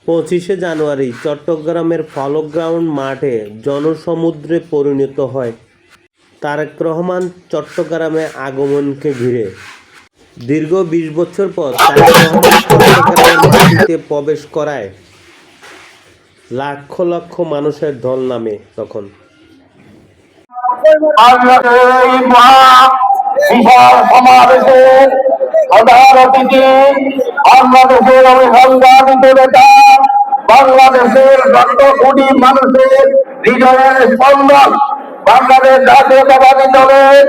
25শে জানুয়ারি চট্টগ্রামের ফলক গ্রাউন্ড মাঠে জনসমুদ্রে পরিণত হয় তারেক রহমান চট্টগ্রামে আগমনকে ঘিরে। দীর্ঘ 20 বছর পর তারেক রহমান চট্টগ্রামের মাটিতে প্রবেশ করায় লক্ষ লক্ষ মানুষের ঢল নামে তখন। বাংলাদেশের অভিসংবাদিত নেতা, বাংলাদেশের লক্ষ কোটি মানুষের হৃদয়ের স্পন্দন, বাংলাদেশ জাতীয়তাবাদী দলের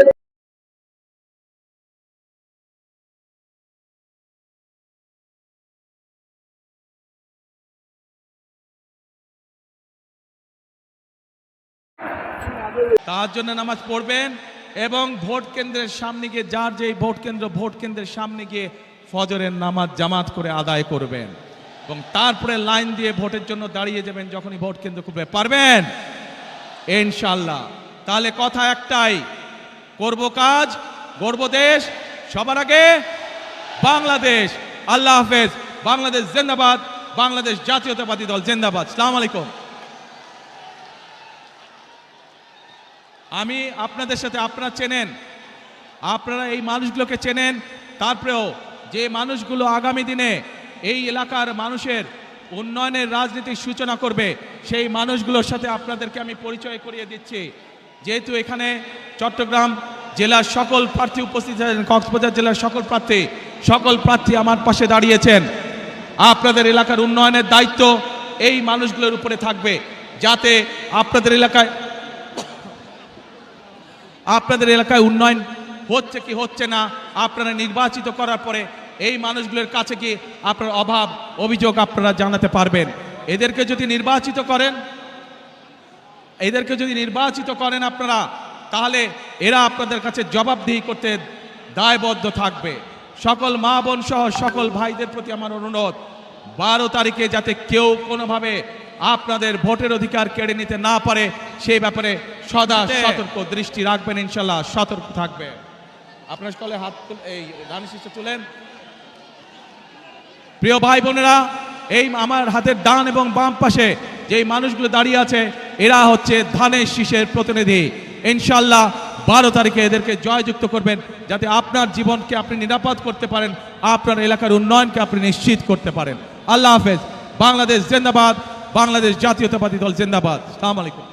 তার জন্য নামাজ পড়বেন এবং ভোট কেন্দ্রের সামনে গিয়ে যার যেই ভোট কেন্দ্রের সামনে গিয়ে ফজরের নামাজ জামাত করে আদায় করবেন এবং তারপরে লাইন দিয়ে ভোটের জন্য দাঁড়িয়ে যাবেন যখনই ভোট কেন্দ্র খুলবে। পারবেন ইনশাআল্লাহ? তাহলে কথা একটাই, করব কাজ, গড়ব দেশ, সবার আগে বাংলাদেশ। আল্লাহ হাফেজ। বাংলাদেশ জিন্দাবাদ, বাংলাদেশ জাতীয়তাবাদী দল জিন্দাবাদ। আসসালামু আলাইকুম। আমি আপনাদের সাথে, আপনারা চেনেন, আপনারা এই মানুষগুলোকে চেনেন, তারপরেও যে মানুষগুলো আগামী দিনে এই এলাকার মানুষের উন্নয়নের রাজনীতির সূচনা করবে সেই মানুষগুলোর সাথে আপনাদেরকে আমি পরিচয় করিয়ে দিচ্ছি। যেহেতু এখানে চট্টগ্রাম জেলার সকল প্রার্থী উপস্থিত আছেন, কক্সবাজার জেলার সকল প্রার্থী আমার পাশে দাঁড়িয়েছেন। আপনাদের এলাকার উন্নয়নের দায়িত্ব এই মানুষগুলোর উপরে থাকবে, যাতে আপনাদের এলাকায় উন্নয়ন হচ্ছে কি হচ্ছে না আপনারা নির্বাচিত করার পরে এই মানুষগুলোর কাছে কি আপনার অভাব অভিযোগ আপনারা জানাতে পারবেন। এদেরকে যদি নির্বাচিত করেন আপনারা, তাহলে এরা আপনাদের কাছে জবাবদিহি করতে দায়বদ্ধ থাকবে। সকল মা বোন সহ সকল ভাইদের প্রতি আমার অনুরোধ, 12 তারিখে যাতে কেউ কোনোভাবে আপনাদের ভোটের অধিকার কেড়ে নিতে না পারে সেই ব্যাপারে সদা সতর্ক দৃষ্টি রাখবেন। ইনশাল্লাহ সতর্ক থাকবে। আপনার সকলে হাত এই ডান শীর্ষে তুলেন। প্রিয় ভাই বোনেরা, এই আমার হাতের ডান এবং বাম পাশে যেই মানুষগুলো দাঁড়িয়ে আছে এরা হচ্ছে ধানের শীষের প্রতিনিধি। ইনশাল্লাহ 12 তারিখে এদেরকে জয়যুক্ত করবেন, যাতে আপনার জীবনকে আপনি নিরাপদ করতে পারেন, আপনার এলাকার উন্নয়নকে আপনি নিশ্চিত করতে পারেন। আল্লাহ হাফেজ। বাংলাদেশ জিন্দাবাদ, বাংলাদেশ জাতীয়তাবাদী দল জিন্দাবাদ। আসসালামু আলাইকুম।